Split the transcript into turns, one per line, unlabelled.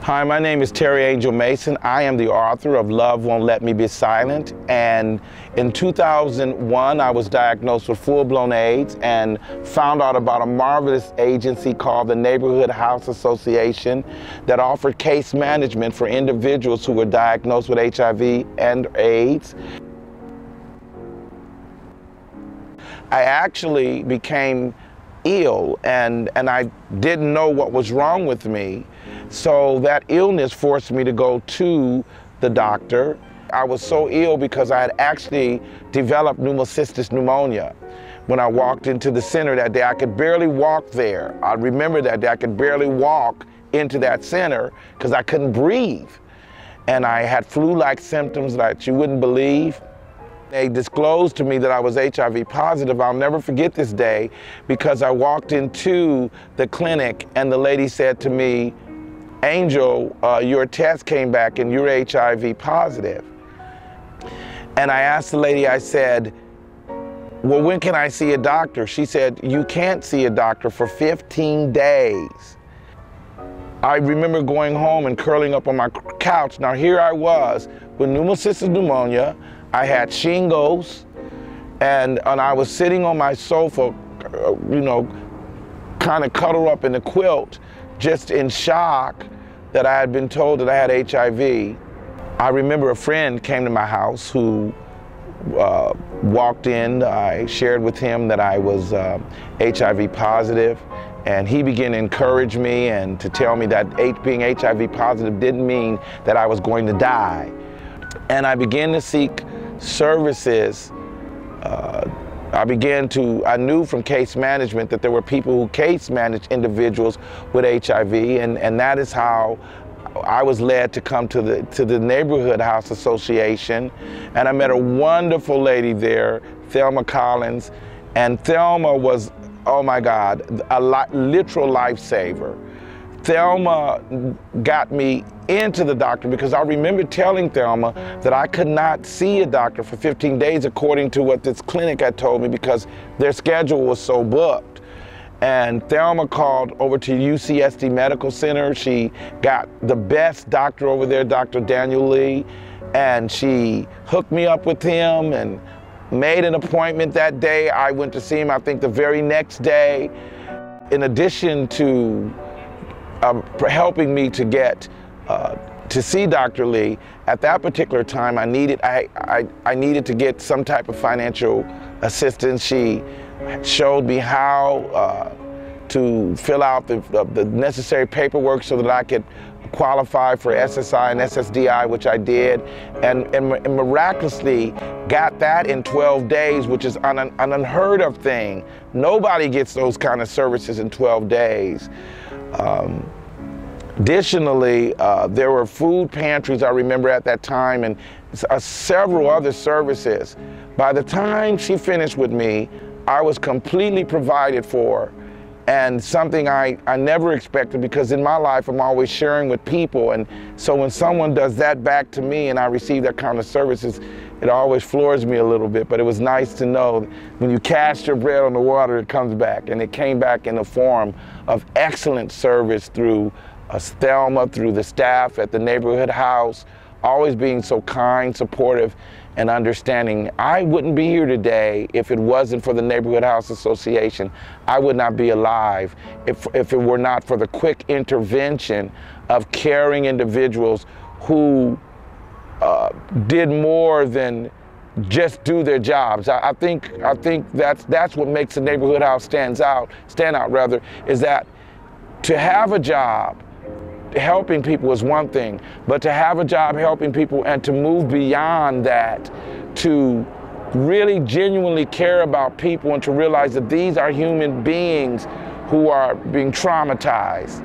Hi, my name is Terry Angel Mason. I am the author of Love Won't Let Me Be Silent. And in 2001, I was diagnosed with full-blown AIDS and found out about a marvelous agency called the Neighborhood House Association that offered case management for individuals who were diagnosed with HIV and AIDS. I actually became ill and I didn't know what was wrong with me. So that illness forced me to go to the doctor. I was so ill because I had actually developed pneumocystis pneumonia. When I walked into the center that day, I could barely walk there. I remember that day, I could barely walk into that center because I couldn't breathe. And I had flu-like symptoms that you wouldn't believe. They disclosed to me that I was HIV positive. I'll never forget this day because I walked into the clinic and the lady said to me, "Angel, your test came back and you're HIV positive." And I asked the lady, I said, "Well, when can I see a doctor?" She said, "You can't see a doctor for 15 days. I remember going home and curling up on my couch. Now here I was with pneumocystis pneumonia. I had shingles, and I was sitting on my sofa, kind of cuddled up in a quilt, just in shock that I had been told that I had HIV. I remember a friend came to my house who walked in. I shared with him that I was HIV positive, and he began to encourage me and to tell me that being HIV positive didn't mean that I was going to die. And I began to seek services. I knew from case management that there were people who case managed individuals with HIV, and that is how I was led to come to the Neighborhood House Association. And I met a wonderful lady there, Thelma Collins, and Thelma was, oh my God, a literal lifesaver. Thelma got me into the doctor because I remember telling Thelma that I could not see a doctor for 15 days according to what this clinic had told me because their schedule was so booked. And Thelma called over to UCSD Medical Center. She got the best doctor over there, Dr. Daniel Lee, and she hooked me up with him and made an appointment that day. I went to see him, I think, the very next day. In addition to helping me to get to see Dr. Lee, at that particular time I needed to get some type of financial assistance. She showed me how to fill out the necessary paperwork so that I could qualify for SSI and SSDI, which I did, and miraculously got that in 12 days, which is an unheard of thing. Nobody gets those kind of services in 12 days. Additionally, there were food pantries, I remember at that time, and several other services. By the time she finished with me, I was completely provided for, and something I never expected, because in my life I'm always sharing with people, and so when someone does that back to me and I receive that kind of services, it always floors me a little bit. But it was nice to know when you cast your bread on the water, it comes back, and it came back in the form of excellent service through Thelma, through the staff at the Neighborhood House, always being so kind, supportive, and understanding. I wouldn't be here today if it wasn't for the Neighborhood House Association. I would not be alive if it were not for the quick intervention of caring individuals who did more than just do their jobs. I think that's what makes the Neighborhood House stand out, is that to have a job helping people is one thing, but to have a job helping people and to move beyond that, to really genuinely care about people and to realize that these are human beings who are being traumatized.